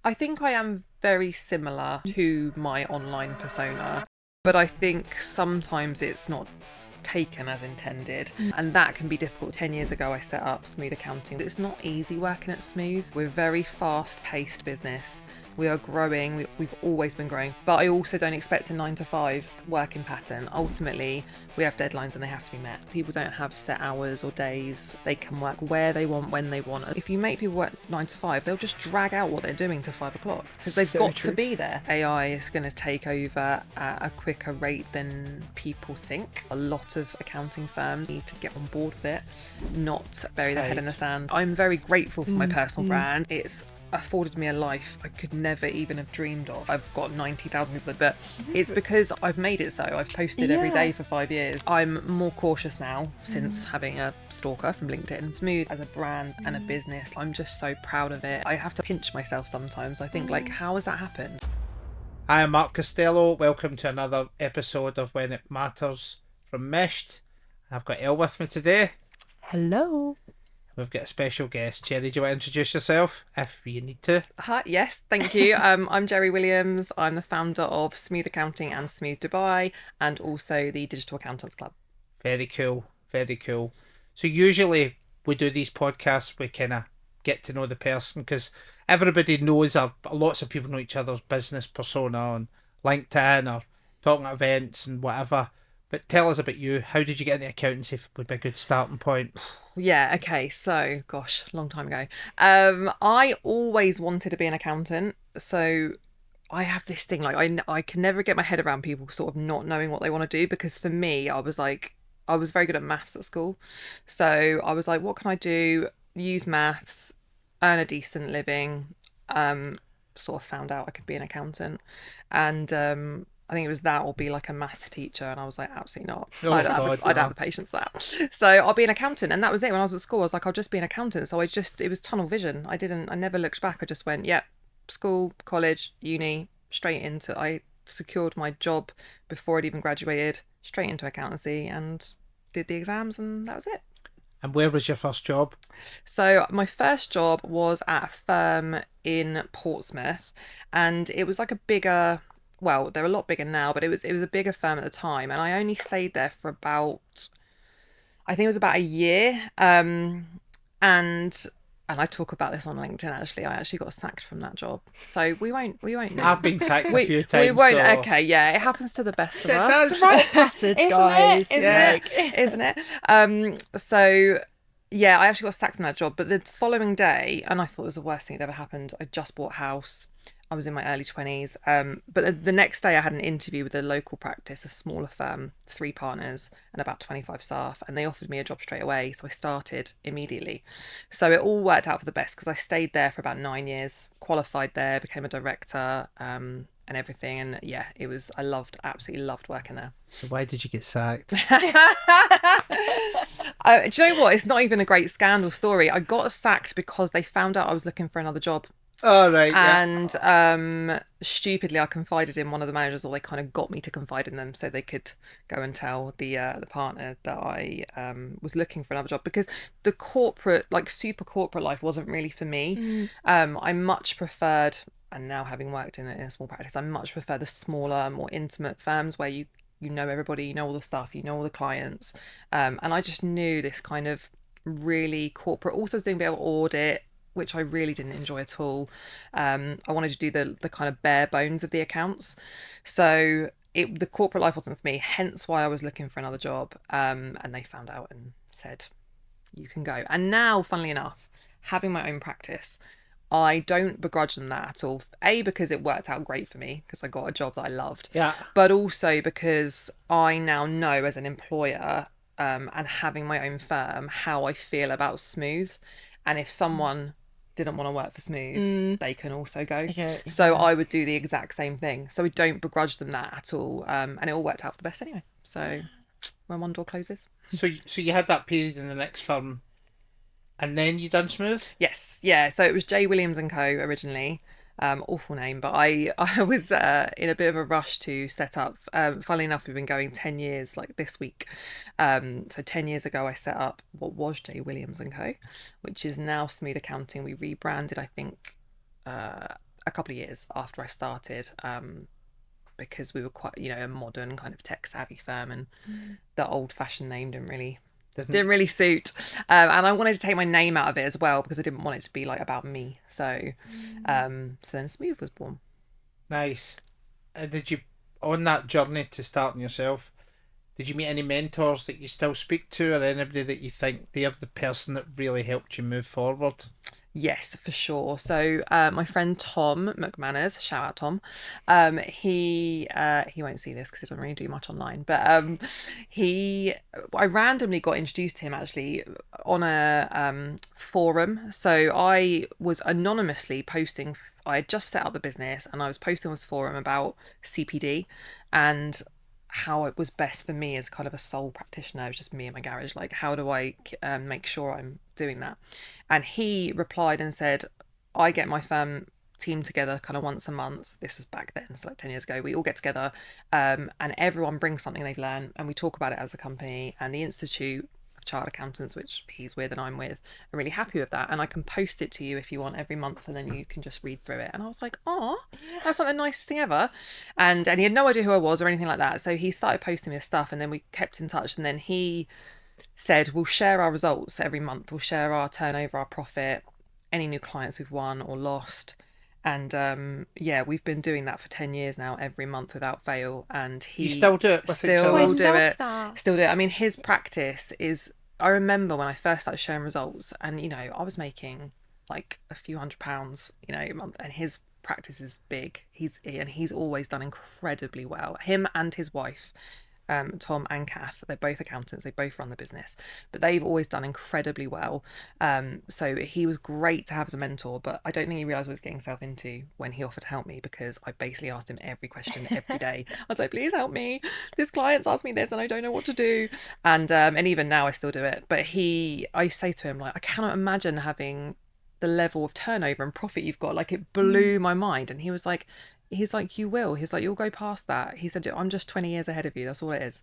I think I am very similar to my online persona, but I think sometimes it's not taken as intended, and that can be difficult. 10 years ago I set up Smooth Accounting. It's not easy working at Smooth. We're a very fast-paced business. We are growing. We've always been growing, but I also don't expect a 9 to 5 working pattern. Ultimately, we have deadlines and they have to be met. People don't have set hours or days. They can work where they want, when they want. If you make people work 9 to 5, they'll just drag out what they're doing till 5 o'clock because they've got to be there. AI is going to take over at a quicker rate than people think. A lot of accounting firms need to get on board with it, not bury their head in the sand. I'm very grateful for my personal brand. It's afforded me a life I could never even have dreamed of. I've got 90,000 people, but it's because I've made it so. I've posted every day for 5 years. I'm more cautious now since having a stalker from LinkedIn. Smooth as a brand and a business, I'm just so proud of it. I have to pinch myself sometimes. I think like, how has that happened? I am Mark Costello. Welcome to another episode of When It Matters from Meshed. I've got Elle with me today. Hello. We've got a special guest. Jeri, do you want to introduce yourself if you need to? Hi, yes, thank you. I'm Jeri Williams. I'm the founder of Smooth Accounting and Smooth Dubai, and also the Digital Accountants Club. Very cool. Very cool. So usually we do these podcasts, we kind of get to know the person because everybody knows, or lots of people know each other's business persona on LinkedIn or talking at events and whatever. But tell us about you. How did you get into accountancy would be a good starting point. Yeah, okay, so, gosh, long time ago. I always wanted to be an accountant, so I have this thing, like, I can never get my head around people sort of not knowing what they want to do, because for me, I was very good at maths at school, so I was like, what can I do? Use maths, earn a decent living, sort of found out I could be an accountant, and I think it was that or be like a maths teacher, and I was like, absolutely not. I don't have the patience for that. So I'll be an accountant, and that was it. When I was at school, I was like, I'll just be an accountant. So it was tunnel vision. I never looked back. I just went, yeah, school, college, uni, straight into. I secured my job before I'd even graduated, straight into accountancy, and did the exams, and that was it. And where was your first job? So my first job was at a firm in Portsmouth, and it was like a bigger. Well, they're a lot bigger now, but it was a bigger firm at the time, and I only stayed there for about, I think it was about a year. And I talk about this on LinkedIn. Actually, I actually got sacked from that job, so we won't. I've been sacked a few times. We won't. So... Okay, yeah, it happens to the best of us. It's a rite of passage, guys. Isn't it? So. Yeah, I actually got sacked from that job, but the following day, and I thought it was the worst thing that ever happened. I just bought a house. I was in my early 20s. But the next day I had an interview with a local practice, a smaller firm, 3 partners and about 25 staff. And they offered me a job straight away. So I started immediately. So it all worked out for the best because I stayed there for about 9 years, qualified there, became a director, and everything. And yeah, absolutely loved working there. So why did you get sacked? Do you know what? It's not even a great scandal story. I got sacked because they found out I was looking for another job. Oh, right. And stupidly, I confided in one of the managers, or they kind of got me to confide in them so they could go and tell the partner that I was looking for another job, because the corporate, like super corporate life wasn't really for me. I much preferred, and now having worked in a small practice, I much prefer the smaller, more intimate firms where you know everybody, you know all the stuff, you know all the clients. And I just knew this kind of really corporate. Also, I was doing a bit of audit, which I really didn't enjoy at all. I wanted to do the kind of bare bones of the accounts. So the corporate life wasn't for me, hence why I was looking for another job. And they found out and said, you can go. And now, funnily enough, having my own practice, I don't begrudge them that at all. A, because it worked out great for me, because I got a job that I loved. Yeah. But also because I now know as an employer, and having my own firm, how I feel about Smooth. And if someone didn't want to work for Smooth, they can also go. Okay. So I would do the exact same thing. So we don't begrudge them that at all. And it all worked out for the best anyway. So when one door closes. So you had that period in the next firm, and then you done Smooth? Yes, yeah. So it was J. Williams and Co. originally. Awful name, but I was in a bit of a rush to set up. Funnily enough, we've been going 10 years like this week. So 10 years ago I set up what was J. Williams and Co., which is now Smooth Accounting. We rebranded, I think, a couple of years after I started, because we were quite, a modern kind of tech savvy firm, and the old fashioned name didn't really suit. And I wanted to take my name out of it as well because I didn't want it to be like about me. So, so then Smooth was born. Nice. Did you, on that journey to starting yourself, did you meet any mentors that you still speak to, or anybody that you think they're the person that really helped you move forward? Yes, for sure. So my friend Tom McManus, shout out Tom, he won't see this because he doesn't really do much online, but I randomly got introduced to him actually on a forum. So I was anonymously posting. I had just set up the business and I was posting on this forum about CPD and how it was best for me as kind of a sole practitioner. It was just me in my garage. Like, how do I make sure I'm doing that? And he replied and said, I get my firm team together kind of once a month. This was back then, so like 10 years ago. We all get together and everyone brings something they've learned and we talk about it as a company. And the Institute of Chartered Accountants, which he's with and I'm with, are really happy with that. And I can post it to you if you want every month and then you can just read through it. And I was like, oh, that's like the nicest thing ever. And he had no idea who I was or anything like that. So he started posting me this stuff and then we kept in touch. And then he said, we'll share our results every month. We'll share our turnover, our profit, any new clients we've won or lost. And we've been doing that for 10 years now, every month without fail. And he You still do it with each other? still do love it. that. Still do it. I mean, his practice is, I remember when I first started sharing results and, I was making like a few £100, a month, and his practice is big. He's always done incredibly well. Him and his wife, Tom and Kath, they're both accountants, they both run the business, but they've always done incredibly well. So he was great to have as a mentor, but I don't think he realised what he was getting himself into when he offered to help me, because I basically asked him every question every day. I was like, please help me, this client's asked me this and I don't know what to do. And even now I still do it. But I say to him, like, I cannot imagine having the level of turnover and profit you've got. Like, it blew my mind. And he's like, you will. He's like, you'll go past that. He said, I'm just 20 years ahead of you. That's all it is.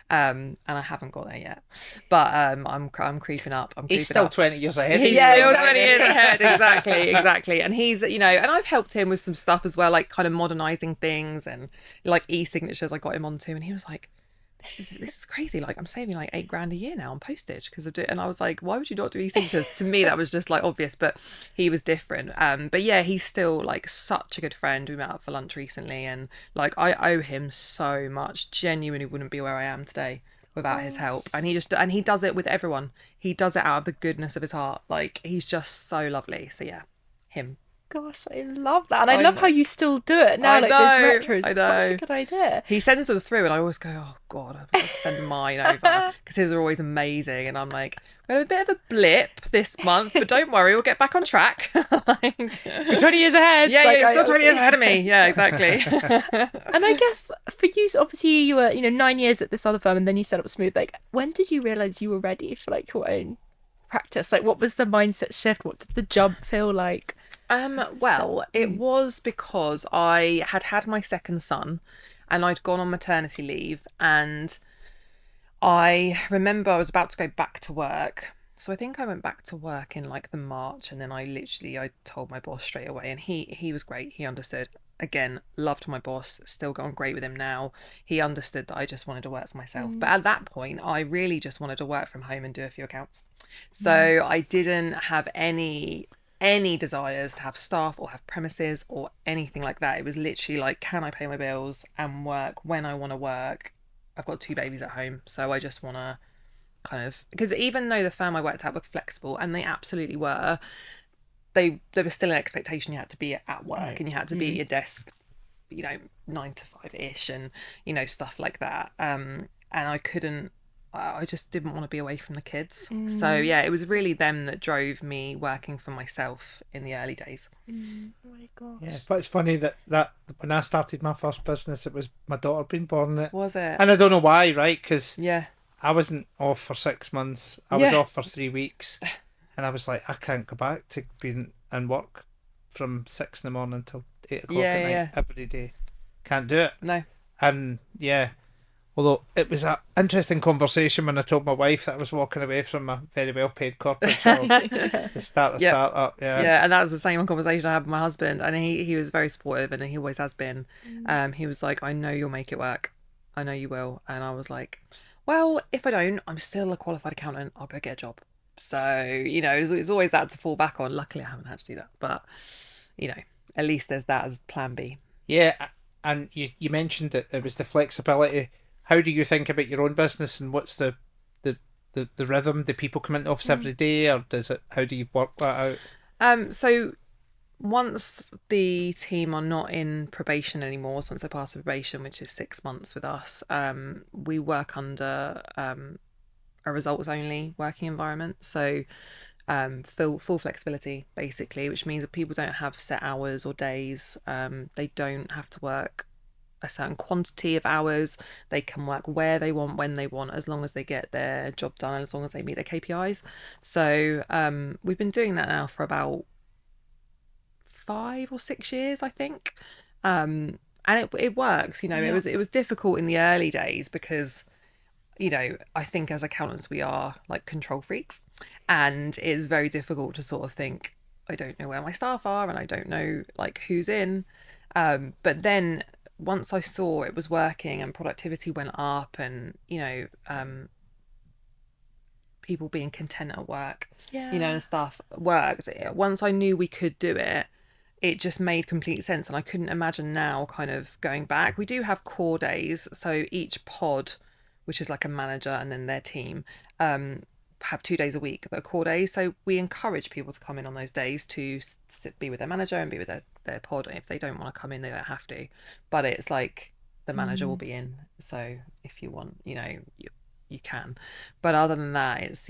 And I haven't got there yet. But I'm creeping up. He's still 20 years ahead. He's still 20 years ahead. Exactly. And he's, and I've helped him with some stuff as well, like kind of modernising things and like e-signatures I got him onto. And he was like, this is crazy. Like, I'm saving like $8,000 a year now on postage because of it. And I was like, why would you not do e-signatures? To me, that was just like obvious, but he was different. But yeah, he's still like such a good friend. We met up for lunch recently, and like I owe him so much. Genuinely wouldn't be where I am today without his help. And he does it with everyone. He does it out of the goodness of his heart. Like, he's just so lovely. So yeah, him. Gosh, I love that. And I love how you still do it now, like those retros. It's such a good idea. He sends them through and I always go, oh God, I've got to send mine over, because his are always amazing. And I'm like, we had a bit of a blip this month, but don't worry, we'll get back on track. Like, you're 20 years ahead. Yeah, you're still 20 years ahead of me. Yeah, exactly. And I guess for you, obviously you were, 9 years at this other firm and then you set up Smooth. Like, when did you realise you were ready for like your own practice? Like, what was the mindset shift? What did the jump feel like? Well, it was because I had my second son and I'd gone on maternity leave, and I remember I was about to go back to work. So I think I went back to work in like the March, and then I told my boss straight away, and he was great. He understood. Again, loved my boss, still got on great with him now. He understood that I just wanted to work for myself. But at that point, I really just wanted to work from home and do a few accounts. So I didn't have any desires to have staff or have premises or anything like that. It was literally like, can I pay my bills and work when I want to work? I've got 2 babies at home, so I just want to kind of, because even though the firm I worked at were flexible, and they absolutely were, there was still an expectation you had to be at work, and you had to be at your desk, 9 to 5-ish, and stuff like that. And I just didn't want to be away from the kids. So yeah, it was really them that drove me working for myself in the early days. Oh my gosh. Yeah, it's funny that when I started my first business, it was my daughter being born. Was it? And I don't know why, right? Because yeah, I wasn't off for 6 months. I was off for 3 weeks, and I was like, I can't go back to being and work from 6 in the morning till 8 o'clock at night every day. Can't do it. No. And yeah, Although it was an interesting conversation when I told my wife that I was walking away from a very well paid corporate job to start a Yep. startup. Yeah. Yeah, and that was the same conversation I had with my husband, and he was very supportive, and he always has been. He was like, "I know you'll make it work. I know you will," and I was like, "Well, if I don't, I'm still a qualified accountant. I'll go get a job." So it's always that to fall back on. Luckily, I haven't had to do that, but at least there's that as plan B. Yeah, and you mentioned that it was the flexibility. How do you think about your own business, and what's the rhythm? Do people come into office every day, or how do you work that out? So once the team are not in probation anymore, so once they pass probation, which is 6 months with us, we work under a results only working environment. So full flexibility basically, which means that people don't have set hours or days. They don't have to work a certain quantity of hours. They can work where they want, when they want, as long as they get their job done and as long as they meet their KPIs. So we've been doing that now for about 5 or 6 years, I think. And it works. It was difficult in the early days because I think as accountants we are like control freaks, and it's very difficult to sort of think, I don't know where my staff are and I don't know like who's in. But then once I saw it was working and productivity went up, and people being content at work, and stuff worked. Once I knew we could do it, it just made complete sense, and I couldn't imagine now kind of going back. We do have core days, so each pod, which is like a manager and then their team, have 2 days a week that are core days. So we encourage people to come in on those days to be with their manager and be with their pod. If they don't want to come in, they don't have to. But it's like the manager will be in. So if you want, you can. But other than that, it's,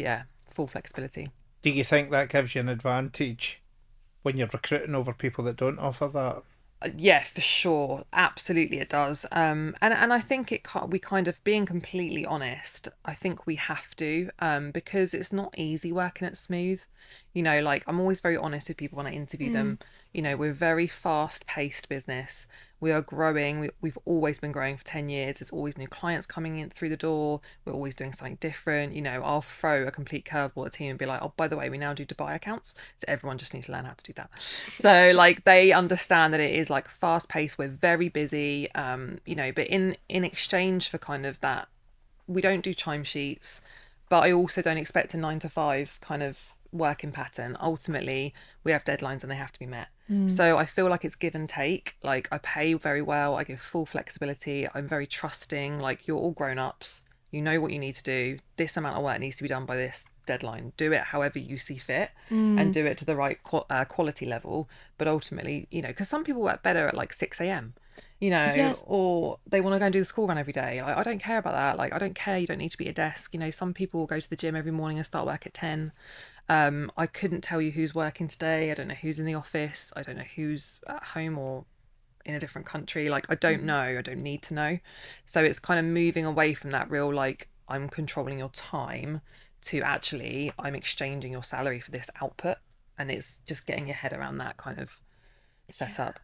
full flexibility. Do you think that gives you an advantage when you're recruiting over people that don't offer that? Yeah, for sure, absolutely it does. And I think we kind of, being completely honest, I think we have to, because it's not easy working at Smooth. Like I'm always very honest with people when I interview them. We're a very fast-paced business. We are growing. We've always been growing for 10 years. There's always new clients coming in through the door. We're always doing something different. I'll throw a complete curveball at the team and be like, oh, by the way, we now do Dubai accounts. So everyone just needs to learn how to do that. So like they understand that it is like fast-paced. We're very busy, but in exchange for kind of that, we don't do timesheets, but I also don't expect a 9 to 5 kind of working pattern. Ultimately, we have deadlines and they have to be met. So I feel like it's give and take. Like I pay very well, I give full flexibility, I'm very trusting. Like, you're all grown-ups, you know what you need to do, this amount of work needs to be done by this deadline, do it however you see fit, and do it to the right quality level. But ultimately, because some people work better at like 6 a.m, Yes. or they want to go and do the school run every day. Like, I don't care about that. Like, I don't care, you don't need to be at a desk. Some people will go to the gym every morning and start work at 10. I couldn't tell you who's working today. I don't know who's in the office. I don't know who's at home or in a different country. Like, I don't know. I don't need to know. So it's kind of moving away from that real, like, I'm controlling your time, to actually, I'm exchanging your salary for this output. And it's just getting your head around that kind of setup.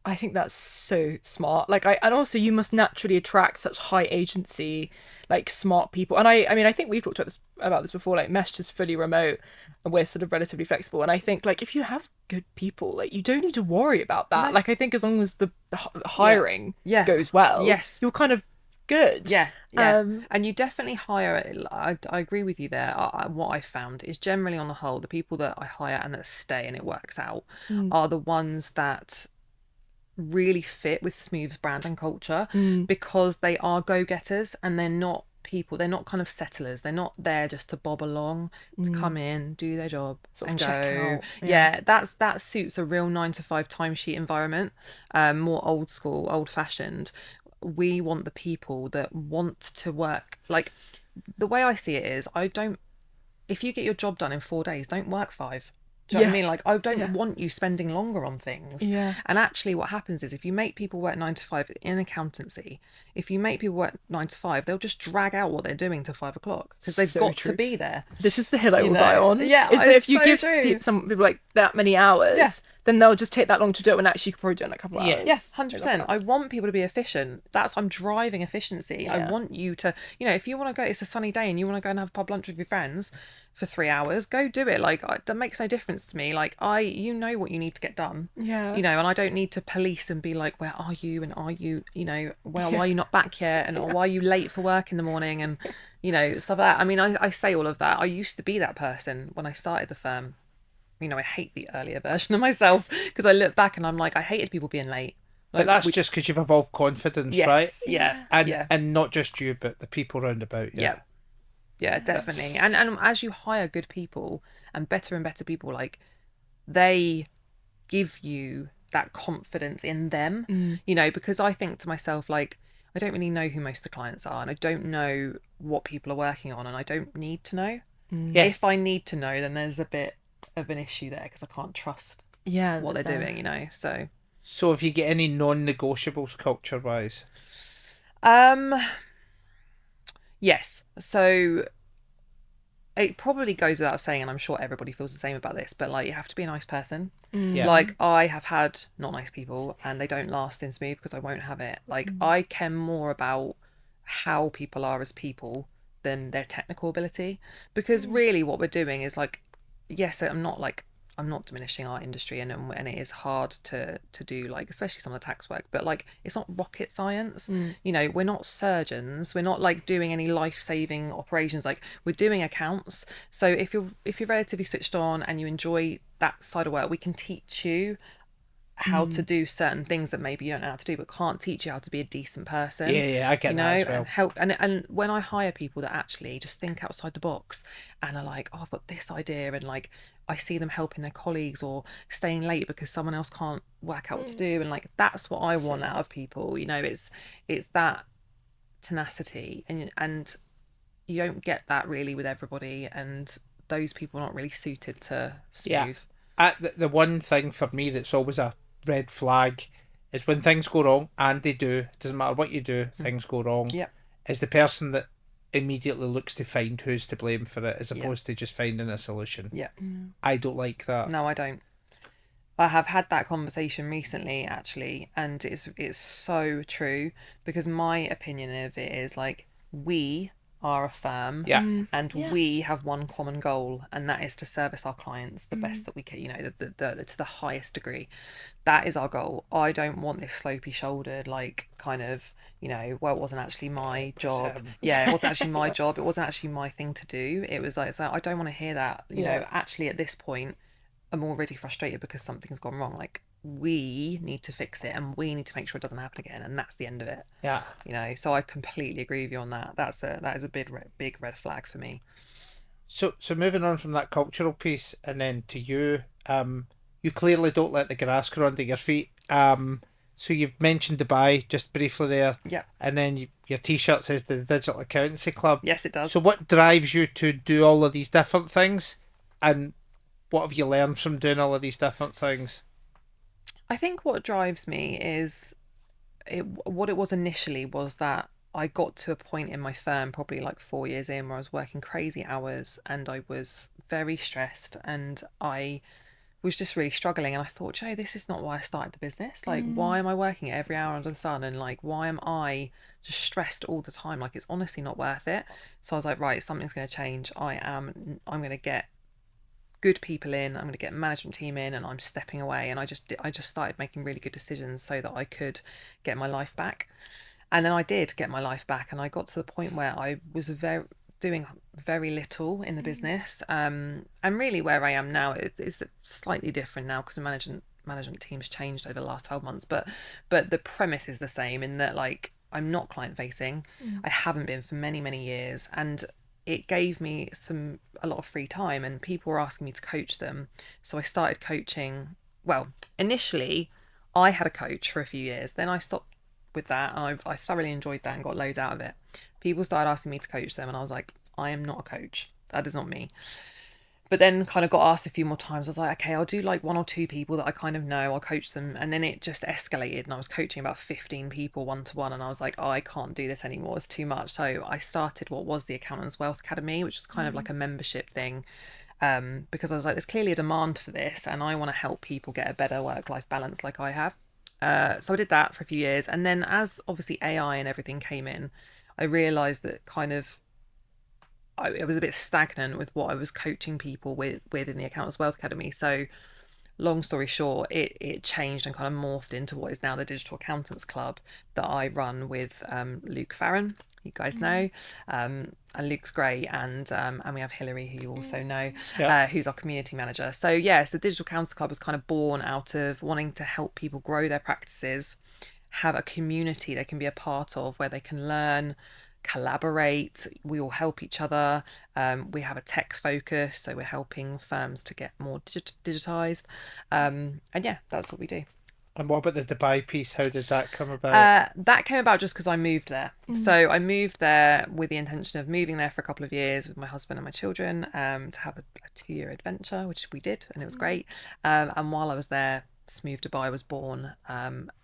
I think that's so smart. And also you must naturally attract such high agency, like smart people. And I mean, I think we've talked about this before. Like, Mesh is fully remote, and we're sort of relatively flexible. And I think like if you have good people, like you don't need to worry about that. No. Like, I think as long as the hiring goes well, yes, you're kind of good. Yeah. And you definitely hire. I agree with you there. What I found is generally on the whole, the people that I hire and that stay and it works out are the ones that really fit with Smooth's brand and culture, because they are go-getters and they're not kind of settlers. They're not there just to bob along, to come in, do their job, sort of go. That suits a real 9 to 5 timesheet environment, more old school, old fashioned. We want the people that want to work. Like, the way I see it is, if you get your job done in 4 days, don't work 5. Do you know what I mean? Like, I don't want you spending longer on things. Yeah. And actually what happens is, if you make people work 9 to 5 in accountancy, if you make people work 9 to 5, they'll just drag out what they're doing till 5 o'clock, because they've got to be there. This is the hill I will die on. Yeah. Is that if you give some people like that many hours, then they'll just take that long to do it when actually you could probably do it in a couple of Yeah. hours. Yeah, 100%. I want people to be efficient. I'm driving efficiency. I Yeah. want you to, if you want to go, it's a sunny day and you want to go and have a pub lunch with your friends for 3 hours, go do it. Like, that makes no difference to me. Like, you know what you need to get done. Yeah. And I don't need to police and be like, where are you? And are you, well, why are you not back yet? And or why are you late for work in the morning? And, stuff like that. I mean, I say all of that. I used to be that person when I started the firm. I hate the earlier version of myself because I look back and I'm like, I hated people being late. But that's just because you've evolved confidence, yes, right? Yeah. And not just you, but the people round about you. Yeah. Yeah, definitely. And as you hire good people and better people, like, they give you that confidence in them, because I think to myself, like, I don't really know who most of the clients are and I don't know what people are working on and I don't need to know. Yeah. If I need to know, then there's a bit of an issue there because I can't trust what they're doing, So if you get any non-negotiables culture-wise? Yes. So it probably goes without saying, and I'm sure everybody feels the same about this, but like, you have to be a nice person. Yeah. Like, I have had not nice people and they don't last in smooth because I won't have it. Like, I care more about how people are as people than their technical ability, because really what we're doing is, like, yes, I'm not diminishing our industry and it is hard to do, like, especially some of the tax work, but like, it's not rocket science. We're not surgeons, we're not like doing any life-saving operations, like, we're doing accounts. So if you're relatively switched on and you enjoy that side of work, we can teach you how to do certain things that maybe you don't know how to do, but can't teach you how to be a decent person. Yeah, I get that as well. And help. And when I hire people that actually just think outside the box and are like, oh, I've got this idea, and like, I see them helping their colleagues or staying late because someone else can't work out what to do, and like, that's what I want out of people. It's that tenacity, and you don't get that really with everybody, and those people are not really suited to smooth. The one thing for me that's always a red flag is when things go wrong, and they do. It doesn't matter what you do, things go wrong. Yep. Is the person that immediately looks to find who's to blame for it, as opposed to just finding a solution. Yeah. I don't like that. No, I don't. I have had that conversation recently, actually, and it's so true, because my opinion of it is, like, we are a firm, and we have one common goal, and that is to service our clients the best that we can, to the highest degree. That is our goal. I don't want this slopey shouldered, like, kind of, well, it wasn't actually my job. It wasn't actually my job. It wasn't actually my thing to do. It was like, I don't want to hear that. Actually, at this point, I'm already frustrated because something's gone wrong. Like, we need to fix it and we need to make sure it doesn't happen again, and that's the end of it. So I completely agree with you on that. That is a big red flag for me. So moving on from that cultural piece, and then to you, you clearly don't let the grass grow under your feet. So you've mentioned Dubai just briefly there. Yeah. And then your t-shirt says the Digital Accountancy Club. Yes, it does. So what drives you to do all of these different things, and what have you learned from doing all of these different things? I think what drives me is what it was initially was that I got to a point in my firm, probably like 4 years in, where I was working crazy hours and I was very stressed and I was just really struggling. And I thought, Joe, this is not why I started the business. Like, why am I working every hour under the sun? And like, why am I just stressed all the time? Like, it's honestly not worth it. So I was like, right, something's going to change. I'm going to get good people in, I'm going to get a management team in, and I'm stepping away. And I just started making really good decisions so that I could get my life back. And then I did get my life back, and I got to the point where I was doing very little in the business. And really where I am now is slightly different now, because the management team's changed over the last 12 months, but the premise is the same, in that, like, I'm not client facing. I haven't been for many years, and it gave me a lot of free time, and people were asking me to coach them. So I started coaching. Well, initially I had a coach for a few years, then I stopped with that, and I thoroughly enjoyed that and got loads out of it. People started asking me to coach them, and I was like, I am not a coach. That is not me. But then kind of got asked a few more times. I was like, okay, I'll do like 1 or 2 people that I kind of know. I'll coach them. And then it just escalated, and I was coaching about 15 people one-to-one. And I was like, oh, I can't do this anymore. It's too much. So I started what was the Accountants Wealth Academy, which was kind of like a membership thing. Because I was like, there's clearly a demand for this, and I want to help people get a better work-life balance like I have. So I did that for a few years. And then as obviously AI and everything came in, I realised that kind of it was a bit stagnant with what I was coaching people with in the Accountants Wealth Academy. So long story short, it changed and kind of morphed into what is now the Digital Accountants Club that I run with Luke Farron, you guys know, and Luke's great, and we have Hilary, who you also know, who's our community manager. So yes, the Digital Accountants Club was kind of born out of wanting to help people grow their practices, have a community they can be a part of where they can learn, collaborate, we all help each other. We have a tech focus, so we're helping firms to get more digitized, and yeah, that's what we do. And what about the Dubai piece? How did that come about? That came about just because I moved there. So I moved there with the intention of moving there for a couple of years with my husband and my children, to have a 2-year adventure, which we did, and it was great. And while I was there, Smooth Dubai was born,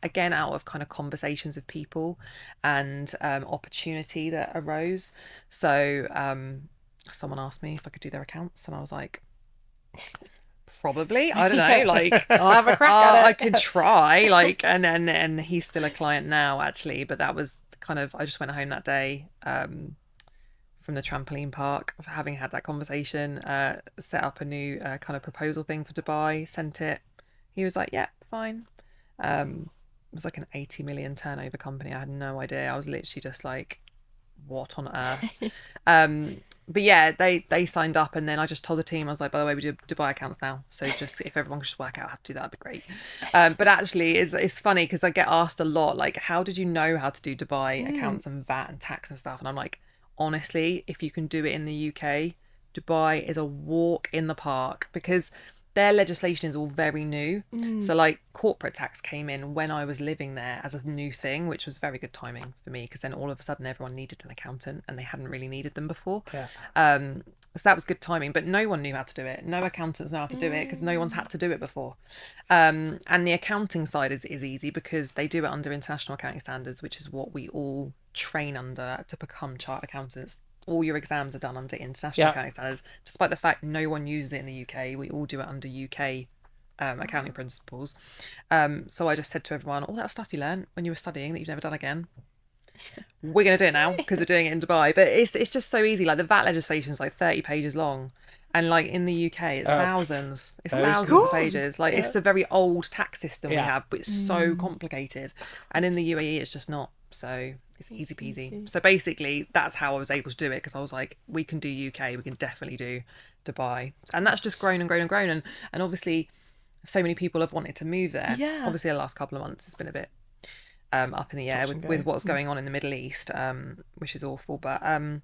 again out of kind of conversations with people and opportunity that arose. So someone asked me if I could do their accounts, and I was like, probably, I don't know, like I'll have a crack at it. I could try, like, and he's still a client now actually, but that was kind of, I just went home that day from the trampoline park, having had that conversation, set up a new kind of proposal thing for Dubai, sent it. He was like, yeah, fine. It was like an 80 million turnover company. I had no idea. I was literally just like, what on earth? But yeah, they signed up, and then I just told the team, I was like, by the way, we do Dubai accounts now. So just if everyone could just work out how to do that, that'd be great. But actually, it's funny because I get asked a lot, like, how did you know how to do Dubai accounts and VAT and tax and stuff? And I'm like, honestly, if you can do it in the UK, Dubai is a walk in the park, because their legislation is all very new. So like corporate tax came in when I was living there as a new thing, which was very good timing for me, because then all of a sudden everyone needed an accountant and they hadn't really needed them before. So that was good timing, but no one knew how to do it. No accountants know how to do it because no one's had to do it before. And the accounting side is easy because they do it under international accounting standards, which is what we all train under to become chartered accountants. All your exams are done under international accounting standards, despite the fact no one uses it in the UK. We all do it under UK accounting principles. So I just said to everyone, all that stuff you learned when you were studying that you've never done again, we're going to do it now because we're doing it in Dubai. But it's just so easy. Like the VAT legislation is like 30 pages long. And like in the UK, it's thousands. It's thousands of pages. Like it's a very old tax system we have, but it's so complicated. And in the UAE, it's just not. So it's easy peasy. So basically, that's how I was able to do it, because I was like, we can do UK, we can definitely do Dubai. And that's just grown and grown and grown. And obviously, so many people have wanted to move there. Yeah. Obviously, the last couple of months, it's been a bit up in the air with what's going on in the Middle East, which is awful. But on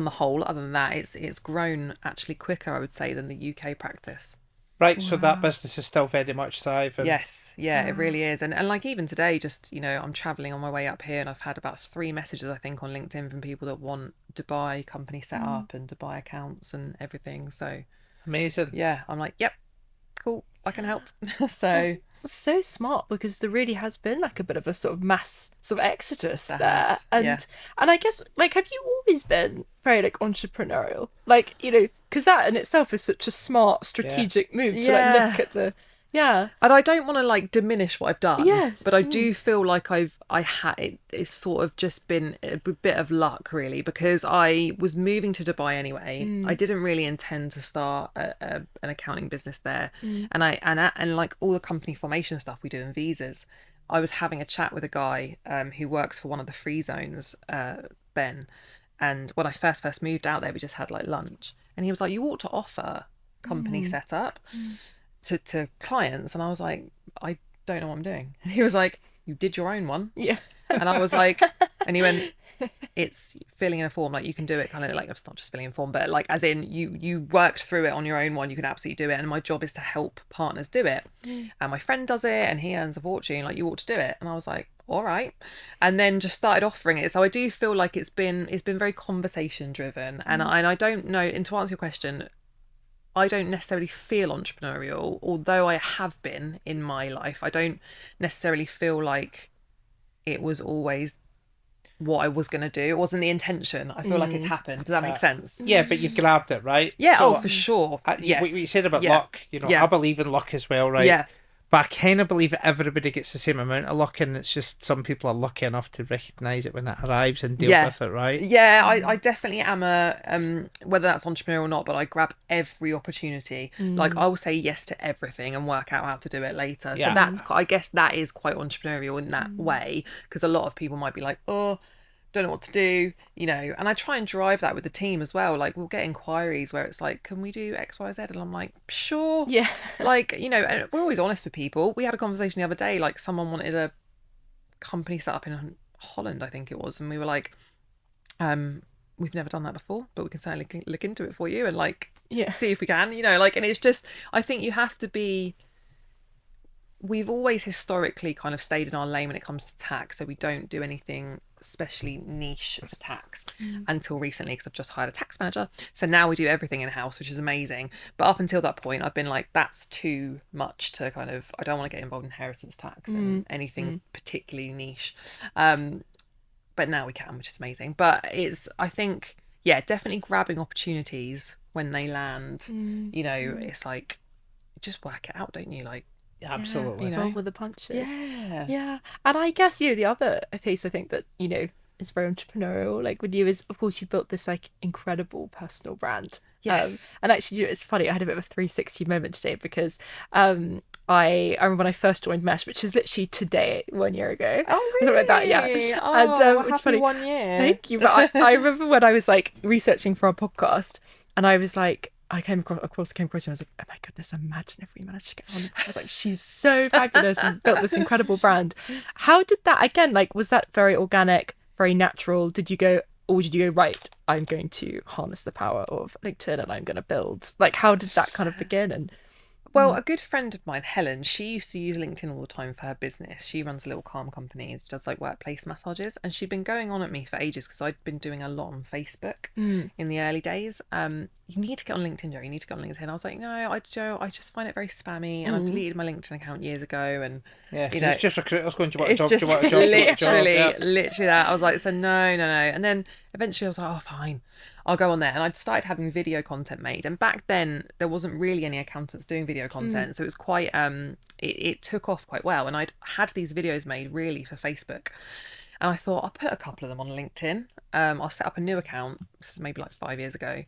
the whole, other than that, it's grown actually quicker, I would say, than the UK practice. Right, so that business is still very much thriving. Yes, yeah, it really is. And like even today, just, I'm traveling on my way up here, and I've had about 3 messages, I think, on LinkedIn from people that want Dubai company set up and Dubai accounts and everything. So amazing. Yeah, I'm like, yep, cool, I can help. So it's so smart, because there really has been like a bit of a sort of mass sort of exodus There there. has, And yeah. and I guess, like, have you always been very like entrepreneurial? Like, because that in itself is such a smart strategic move to like look at the and I don't want to like diminish what I've done. Yes. But I do feel like it's sort of just been a bit of luck, really, because I was moving to Dubai anyway. I didn't really intend to start an accounting business there, and like all the company formation stuff we do in visas. I was having a chat with a guy who works for one of the free zones, Ben, and when I first moved out there, we just had like lunch, and he was like, "You ought to offer company setup to clients," and I was like, "I don't know what I'm doing." He was like, "You did your own one." Yeah. And I was like, and he went, "It's filling in a form, like you can do it kind of like, it's not just filling in a form, but like as in you worked through it on your own one, you can absolutely do it, and my job is to help partners do it. And my friend does it and he earns a fortune, like you ought to do it." And I was like, all right. And then just started offering it. So I do feel like it's been very conversation driven, and I don't know, and to answer your question, I don't necessarily feel entrepreneurial, although I have been in my life. I don't necessarily feel like it was always what I was going to do. It wasn't the intention. I feel like it's happened. Does that make sense? Yeah, but you've grabbed it, right? Yeah, So, for sure. Yes. What you said about Yeah. luck, you know, Yeah. I believe in luck as well, right? Yeah. But I kind of believe that everybody gets the same amount of luck, and it's just some people are lucky enough to recognise it when it arrives and deal with it, right? Yeah, I definitely am whether that's entrepreneurial or not, but I grab every opportunity. Like, I will say yes to everything and work out how to do it later. Yeah. So that's, I guess that is quite entrepreneurial in that way, because a lot of people might be like, oh, don't know what to do, you know, and I try and drive that with the team as well. Like, we'll get inquiries where it's like, can we do X, Y, Z? And I'm like, sure. Yeah. Like, you know, and we're always honest with people. We had a conversation the other day, like someone wanted a company set up in Holland, I think it was, and we were like, we've never done that before, but we can certainly look into it for you and like see if we can, you know, like, and it's just, I think you have to be, we've always historically kind of stayed in our lane when it comes to tax, so we don't do anything especially niche for tax until recently, because I've just hired a tax manager, so now we do everything in house, which is amazing. But up until that point I've been like, that's too much to kind of, I don't want to get involved in inheritance tax and anything particularly niche, but now we can, which is amazing. But it's, I think, yeah, definitely grabbing opportunities when they land. You know, it's like, just work it out, don't you? Like, absolutely. you know? Roll with the punches. Yeah. And I guess, you know, the other piece I think that, you know, is very entrepreneurial, like with you, is of course you built this like incredible personal brand. Yes. And actually, you know, it's funny, I had a bit of a 360 moment today, because I remember when I first joined Mesh, which is literally today, 1 year ago. Oh, Something really? like that, yeah. Oh, And well, which happy funny. 1 year. Thank you. But I remember when I was like researching for our podcast, and I was like, I came across you, and I was like, oh my goodness, imagine if we managed to get on. I was like, she's so fabulous and built this incredible brand. How did that, again, like, was that very organic, very natural? Did you go, right, I'm going to harness the power of LinkedIn and I'm going to build? Like, how did that kind of begin? And Well, a good friend of mine, Helen, she used to use LinkedIn all the time for her business. She runs a little calm company and does like workplace massages. And she'd been going on at me for ages because I'd been doing a lot on Facebook in the early days. You need to get on LinkedIn, Jeri. You need to get on LinkedIn. I was like, no, I just find it very spammy. And I deleted my LinkedIn account years ago. And Yeah, you know, it's just recruiters going to want a it's job, just do you want a job, do you want a job? literally, Yeah. literally that. I was like, so no. And then eventually I was like, oh, fine, I'll go on there. And I'd started having video content made. And back then there wasn't really any accountants doing video content. So it was quite, it took off quite well. And I'd had these videos made really for Facebook. And I thought, I'll put a couple of them on LinkedIn. I'll set up a new account. This is maybe like 5 years ago.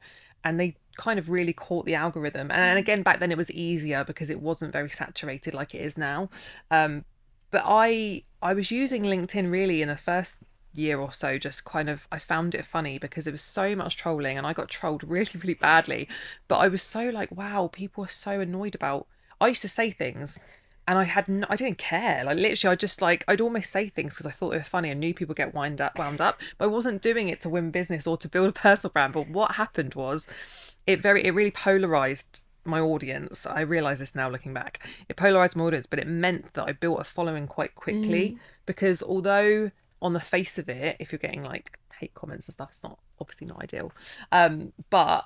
And they kind of really caught the algorithm. And again, back then it was easier because it wasn't very saturated like it is now. But I was using LinkedIn really in the first year or so, just kind of, I found it funny because there was so much trolling and I got trolled really, really badly. But I was so like, wow, people are so annoyed about, I used to say things and I didn't care. Like literally, I just like, I'd almost say things because I thought they were funny and knew people get wound up, but I wasn't doing it to win business or to build a personal brand. But what happened was it really polarized my audience. I realize this now looking back. It polarized my audience, but it meant that I built a following quite quickly because although on the face of it, if you're getting like hate comments and stuff, it's not obviously not ideal. But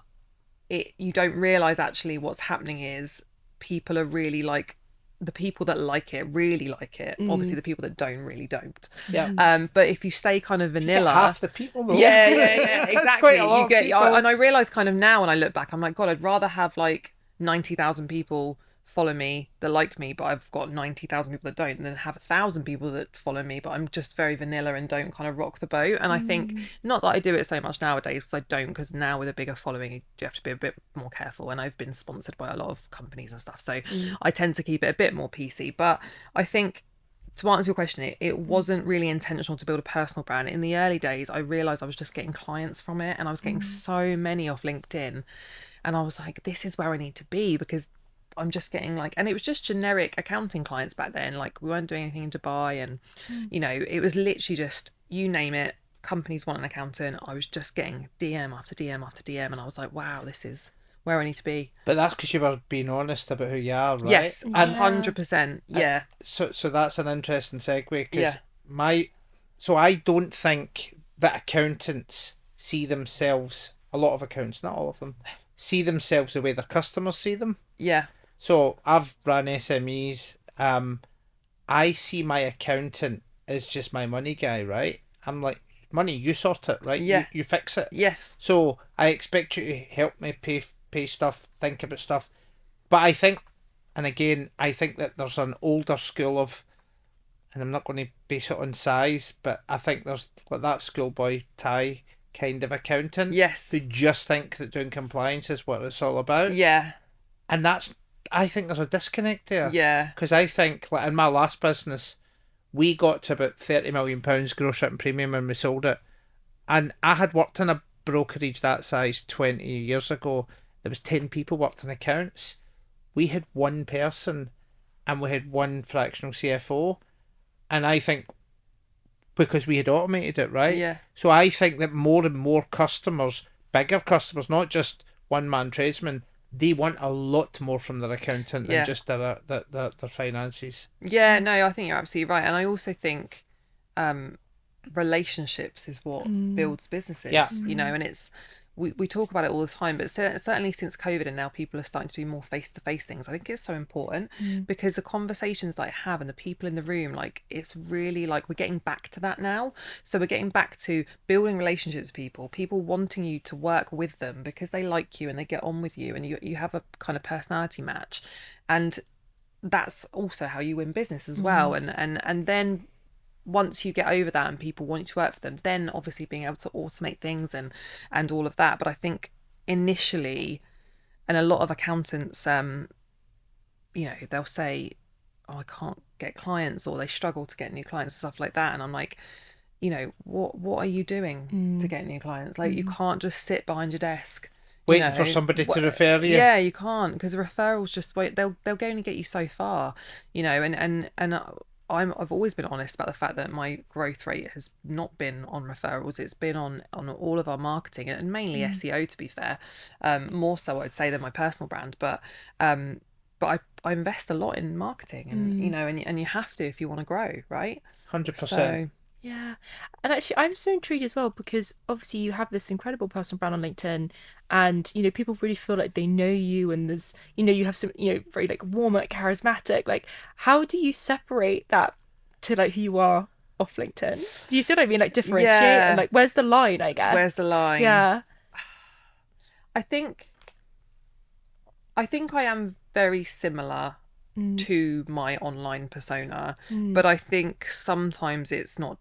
you don't realize actually what's happening is people are really like, the people that like it really like it. Obviously the people that don't really don't. Yeah. But if you stay kind of vanilla, half the people though. yeah, That's exactly. quite a lot You of get, people. and I realize kind of now when I look back, I'm like, God, I'd rather have like 90,000 people follow me that like me, but I've got 90,000 people that don't, and then have 1,000 people that follow me, but I'm just very vanilla and don't kind of rock the boat. And I think not that I do it so much nowadays, because I don't, because now with a bigger following, you have to be a bit more careful. And I've been sponsored by a lot of companies and stuff, so I tend to keep it a bit more PC. But I think, to answer your question, it wasn't really intentional to build a personal brand. In the early days, I realized I was just getting clients from it, and I was getting so many off LinkedIn, and I was like, this is where I need to be, because I'm just getting like, and it was just generic accounting clients back then. Like we weren't doing anything in Dubai, and you know, it was literally just, you name it, companies want an accountant. I was just getting DM after DM after DM, and I was like, wow, this is where I need to be. But that's because you were being honest about who you are, right? Yes, And 100%. Yeah. so that's an interesting segue, because Yeah. so I don't think that accountants see themselves, a lot of accountants, not all of them, see themselves the way their customers see them. Yeah. So I've run SMEs. I see my accountant as just my money guy, right? I'm like, money, you sort it, right? Yeah. You fix it. Yes. So I expect you to help me pay stuff, think about stuff. But I think, and again, I think that there's an older school of, and I'm not going to base it on size, but I think there's like that schoolboy tie kind of accountant. Yes. Who just think that doing compliance is what it's all about. Yeah. And I think there's a disconnect there. Yeah. Because I think, like in my last business, we got to about £30 million gross written premium when we sold it. And I had worked in a brokerage that size 20 years ago. There was 10 people worked in accounts. We had one person and we had one fractional CFO. And I think because we had automated it, right? Yeah. So I think that more and more customers, bigger customers, not just one-man tradesmen, they want a lot more from their accountant than just their finances. Yeah, no, I think you're absolutely right. And I also think relationships is what builds businesses, you know, and it's, we talk about it all the time, but certainly since COVID and now people are starting to do more face-to-face things, I think it's so important because the conversations that I have and the people in the room, like, it's really like we're getting back to that now. So we're getting back to building relationships with people wanting you to work with them because they like you and they get on with you and you have a kind of personality match. And that's also how you win business as well. And then once you get over that and people want you to work for them, then obviously being able to automate things and all of that. But I think initially, and a lot of accountants, you know, they'll say, oh, I can't get clients, or they struggle to get new clients and stuff like that. And I'm like, you know, what are you doing to get new clients? Like, you can't just sit behind your desk waiting for somebody to refer you. Yeah, you can't, because referrals just wait. They'll only get you so far, you know. And I've always been honest about the fact that my growth rate has not been on referrals. It's been on all of our marketing and mainly SEO, to be fair. More so, I'd say, than my personal brand. But I invest a lot in marketing, and you know, and you have to if you want to grow, right? 100%. So, yeah. And actually, I'm so intrigued as well because obviously you have this incredible personal brand on LinkedIn and, you know, people really feel like they know you and there's, you know, you have some, you know, very like warm, like charismatic. Like, how do you separate that to like who you are off LinkedIn? Do you see what I mean? Like, differentiate and like, where's the line, I guess? Where's the line? Yeah. I think I am very similar to my online persona, but I think sometimes it's not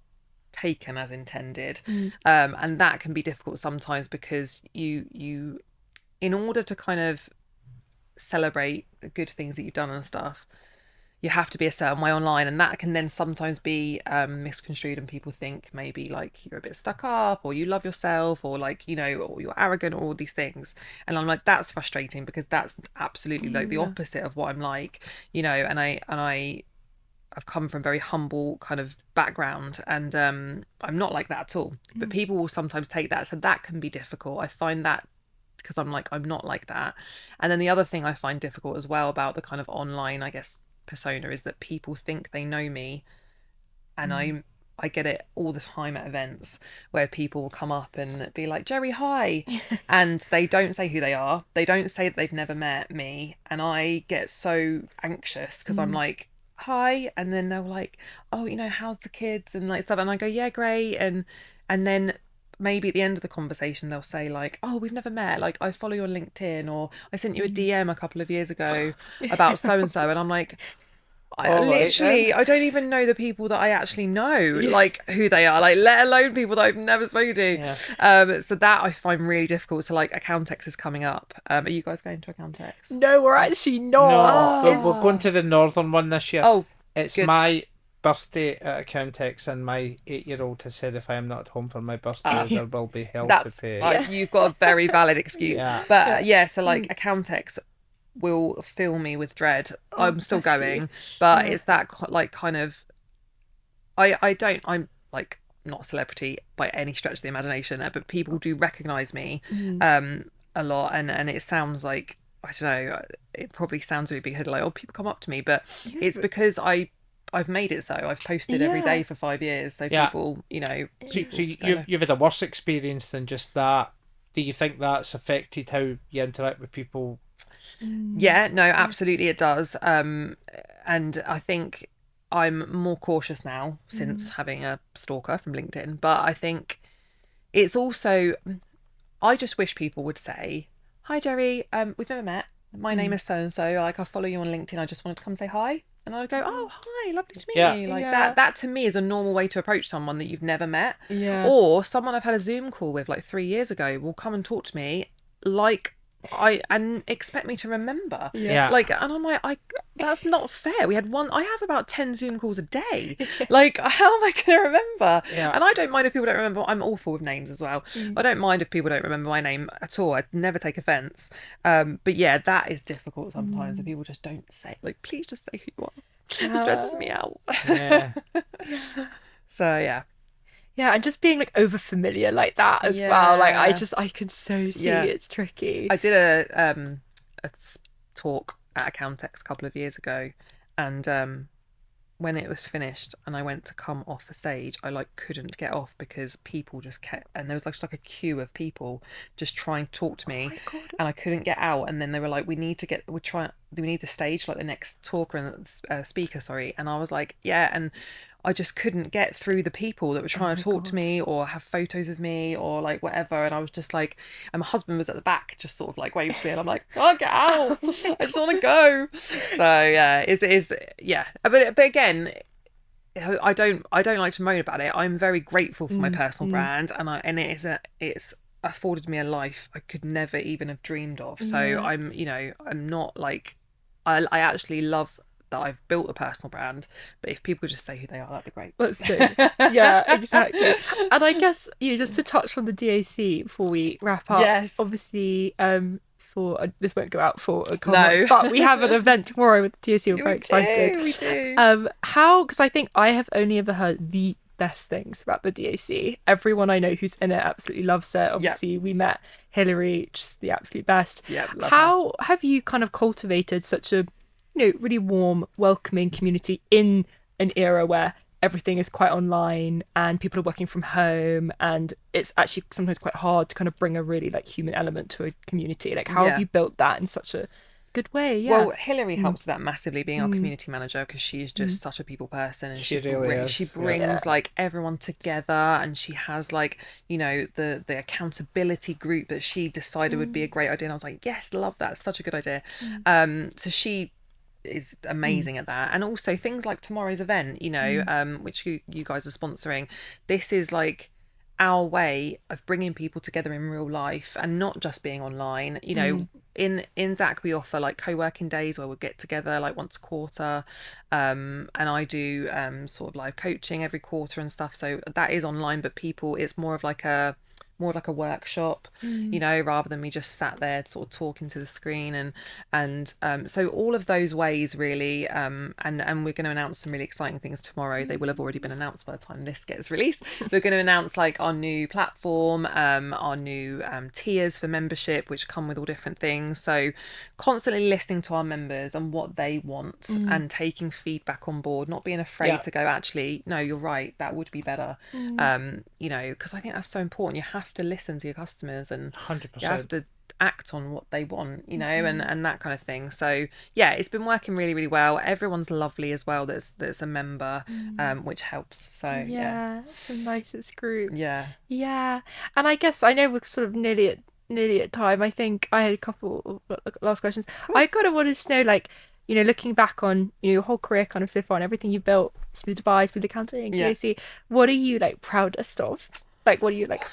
taken as intended, and that can be difficult sometimes because you in order to kind of celebrate the good things that you've done and stuff, you have to be a certain way online, and that can then sometimes be misconstrued, and people think maybe like you're a bit stuck up, or you love yourself, or like, you know, or you're arrogant, or all these things. And I'm like, that's frustrating because that's absolutely like the opposite of what I'm like, you know. And I've come from a very humble kind of background, and I'm not like that at all. But people will sometimes take that, so that can be difficult. I find that because I'm like, I'm not like that. And then the other thing I find difficult as well about the kind of online, I guess, persona is that people think they know me, and I get it all the time at events where people will come up and be like, Jeri, hi, and they don't say who they are, they don't say that they've never met me, and I get so anxious because I'm like, hi, and then they're like, oh, you know, how's the kids and like stuff, and I go, yeah, great, and then maybe at the end of the conversation they'll say like, oh, we've never met, like I follow you on LinkedIn, or I sent you a DM a couple of years ago about so and so, and I'm like, I don't even know the people that I actually know, like who they are, like let alone people that I've never spoken to. So that I find really difficult. So like Accountex is coming up. Are you guys going to Accountex? No, we're actually not. No, we're going to the northern one this year. Oh, it's good. My birthday at Accountex, and my 8-year-old has said if I am not at home for my birthday, there will be hell to pay. You've got a very valid excuse. But so like Accountex will fill me with dread. I'm still going, but it's that like kind of I'm like not a celebrity by any stretch of the imagination, but people do recognize me a lot, and it sounds like, I don't know, it probably sounds really big-headed, like, oh, people come up to me, but it's because I've made it so. I've posted every day for 5 years, so people, you know. So you've had a worse experience than just that. do you think that's affected how you interact with people? Yeah, no, absolutely it does. And I think I'm more cautious now since having a stalker from LinkedIn. But I think it's also, I just wish people would say, "Hi, Jerry. We've never met. My name is so and so. Like, I follow you on LinkedIn. I just wanted to come say hi." And I'd go, "Oh, hi, lovely to meet Yeah. you." Like Yeah. that to me is a normal way to approach someone that you've never met. Yeah. Or someone I've had a Zoom call with like 3 years ago will come and talk to me like and expect me to remember. Yeah. Like, and I'm like, that's not fair. I have about 10 Zoom calls a day. Like, how am I going to remember? Yeah. And I don't mind if people don't remember. I'm awful with names as well. I don't mind if people don't remember my name at all. I'd never take offence. But yeah, that is difficult sometimes. If people just don't say, like, please just say who you are. It stresses me out. Yeah. So yeah. Yeah, and just being like over familiar like that as well. Like I can so see Yeah. it's tricky. I did a talk at Accountex a couple of years ago, and when it was finished and I went to come off the stage, I like couldn't get off because people just kept, and there was like a queue of people just trying to talk to me, and I couldn't get out. And then they were like, we need the stage, like the next talker and speaker, sorry. And I was like, yeah, and I just couldn't get through the people that were trying to talk to me or have photos of me or like whatever. And I was just like, and my husband was at the back, just sort of like waving to me, and I'm like, oh, get out! I just want to go. So yeah, yeah. But again, I don't like to moan about it. I'm very grateful for my personal brand, and it's afforded me a life I could never even have dreamed of. So I'm not like, I actually love that I've built a personal brand, but if people just say who they are, that'd be great. Let's do. Yeah, exactly. And I guess just to touch on the DAC before we wrap up. Yes. Obviously, this won't go out for a couple months, but we have an event tomorrow with the DAC. We're very excited. We do. Because I think I have only ever heard the best things about the DAC. Everyone I know who's in it absolutely loves it. Obviously, we met Hillary, just the absolute best. Yeah. How have you kind of cultivated such a really warm, welcoming community in an era where everything is quite online and people are working from home, and it's actually sometimes quite hard to kind of bring a really like human element to a community? Like, how have you built that in such a good way? Yeah. Well, Hillary helps with that massively, being our community manager, because she's just such a people person, and she really is. She brings like everyone together, and she has like the accountability group that she decided would be a great idea, and I was like, yes, love that, it's such a good idea. So she is amazing at that. And also things like tomorrow's event, which you guys are sponsoring. This is like our way of bringing people together in real life and not just being online. In DAC we offer like co-working days where we'll get together like once a quarter, and I do sort of live coaching every quarter and stuff, so that is online, but it's more of like a workshop, rather than me just sat there sort of talking to the screen, and so all of those ways really, and we're going to announce some really exciting things tomorrow. They will have already been announced by the time this gets released. We're going to announce like our new platform, our new tiers for membership, which come with all different things. So constantly listening to our members and what they want, and taking feedback on board, not being afraid to go, actually, no, you're right, that would be better. Because I think that's so important. You have to listen to your customers, and 100%. you have to act on what they want, and that kind of thing. So yeah, it's been working really, really well. Everyone's lovely as well that's a member, which helps. So yeah, it's the nicest group. Yeah. And I guess I know we're sort of nearly at time. I think I had a couple of last questions. I kind of wanted to know, like, looking back on your whole career kind of so far and everything you built, Smooth Dubai, Smooth Accounting, DAC, what are you like proudest of? Like, what are you like?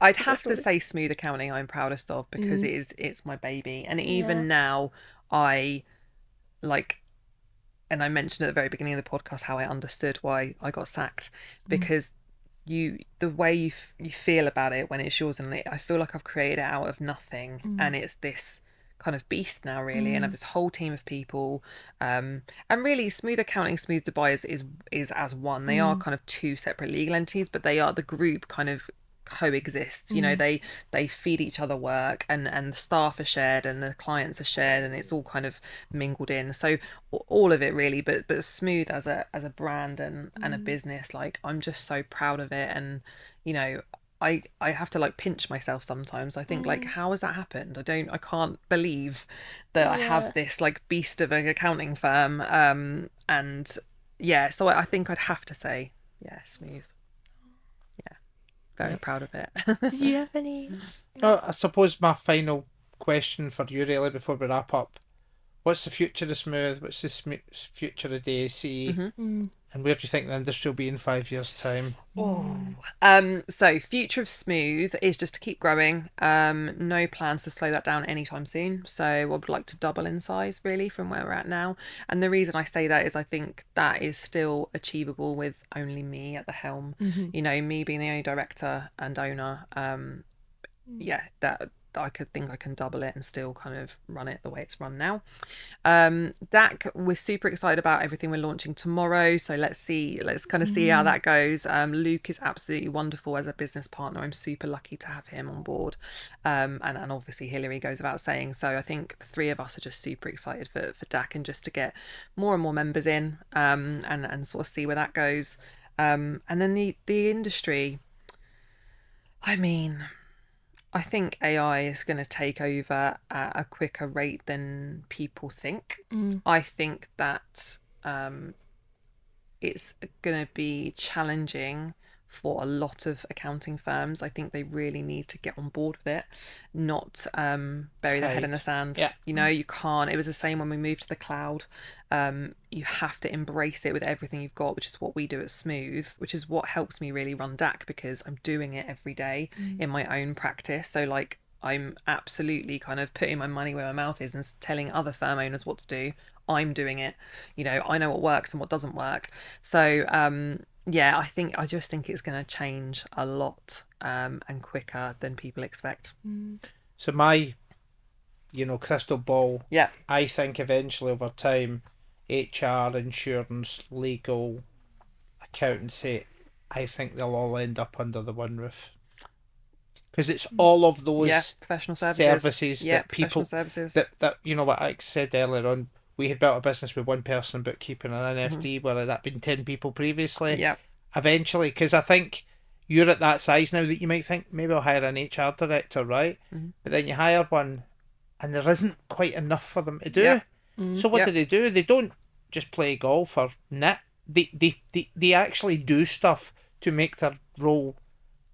I'd have to say Smooth Accounting I'm proudest of, because it's my baby. And even now I like, and I mentioned at the very beginning of the podcast how I understood why I got sacked, because the way you feel about it when it's yours, and I feel like I've created it out of nothing, and it's this kind of beast now really, and I have this whole team of people, and really Smooth Accounting, Smooth Dubai is as one. They are kind of two separate legal entities, but they are, the group kind of coexists. They feed each other work, and the staff are shared and the clients are shared, and it's all kind of mingled in. So all of it really, but Smooth as a brand and a business, like, I'm just so proud of it. And I have to like pinch myself sometimes. I think like, how has that happened? I can't believe that I Yeah. have this like beast of an accounting firm. And yeah, so I think I'd have to say, yeah, Smooth. Yeah, very proud of it. Did you have any? I suppose my final question for you, really, before we wrap up: what's the future of Smooth? What's the future of DAC? And where do you think the industry will be in 5 years' time? So future of Smooth is just to keep growing. No plans to slow that down anytime soon. So I would like to double in size really from where we're at now. And the reason I say that is I think that is still achievable with only me at the helm. You know, me being the only director and owner. Yeah, that I could think I can double it and still kind of run it the way it's run now. DAC, we're super excited about everything we're launching tomorrow, so let's kind of see how that goes. Luke is absolutely wonderful as a business partner. I'm super lucky to have him on board, and obviously Hilary goes without saying. So I think the three of us are just super excited for DAC and just to get more and more members in, and sort of see where that goes. And then the industry, I mean, I think AI is going to take over at a quicker rate than people think. I think that it's going to be challenging for a lot of accounting firms. I think they really need to get on board with it, not bury their head in the sand. Yeah. You know, you can't. It was the same when we moved to the cloud. You have to embrace it with everything you've got, which is what we do at Smooth, which is what helps me really run DAC because I'm doing it every day in my own practice. So like I'm absolutely kind of putting my money where my mouth is and telling other firm owners what to do. I'm doing it. You know, I know what works and what doesn't work. So yeah, I just think it's going to change a lot and quicker than people expect. So my, crystal ball. Yeah. I think eventually over time, HR, insurance, legal, accountancy, I think they'll all end up under the one roof. Because it's all of those professional services. that people services. that what I said earlier on. We had built a business with one person bookkeeping and an FD, where that been 10 people previously. Yeah. Eventually, because I think you're at that size now that you might think maybe I'll hire an HR director, right? But then you hire one, and there isn't quite enough for them to do. Yeah. So what do? They don't just play golf or knit. They actually do stuff to make their role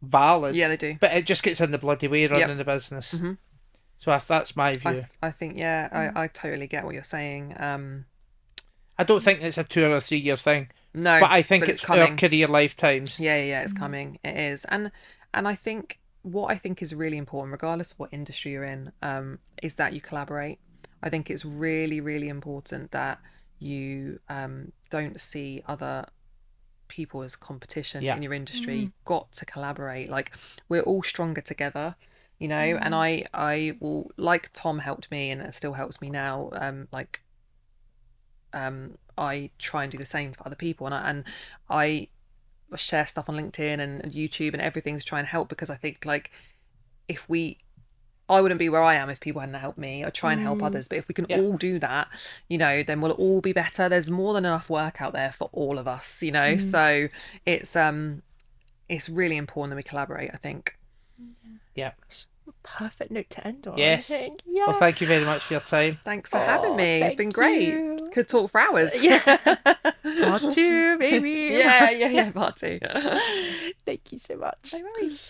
valid. Yeah, they do. But it just gets in the bloody way running the business. So that's my view. I think, I totally get what you're saying. I don't think it's a 2 or 3 year thing. No, but I think it's coming. our career lifetimes. Yeah, it's coming. It is, and I think what I think is really important, regardless of what industry you're in, is that you collaborate. I think it's really, really important that you don't see other people as competition in your industry. You've got to collaborate. Like we're all stronger together. You know, and I will, like Tom helped me and it still helps me now. I try and do the same for other people, and I share stuff on LinkedIn and YouTube and everything to try and help, because I think like I wouldn't be where I am if people hadn't helped me. I try and help others, but if we can all do that, then we'll all be better. There's more than enough work out there for all of us, so it's really important that we collaborate, I think. Yeah. Perfect note to end on. Yes. I think. Yeah. Well, thank you very much for your time. Thanks for having me. It's been great. You. Could talk for hours. Yeah. Part 2, maybe. Yeah, part 2. Thank you so much. No worries.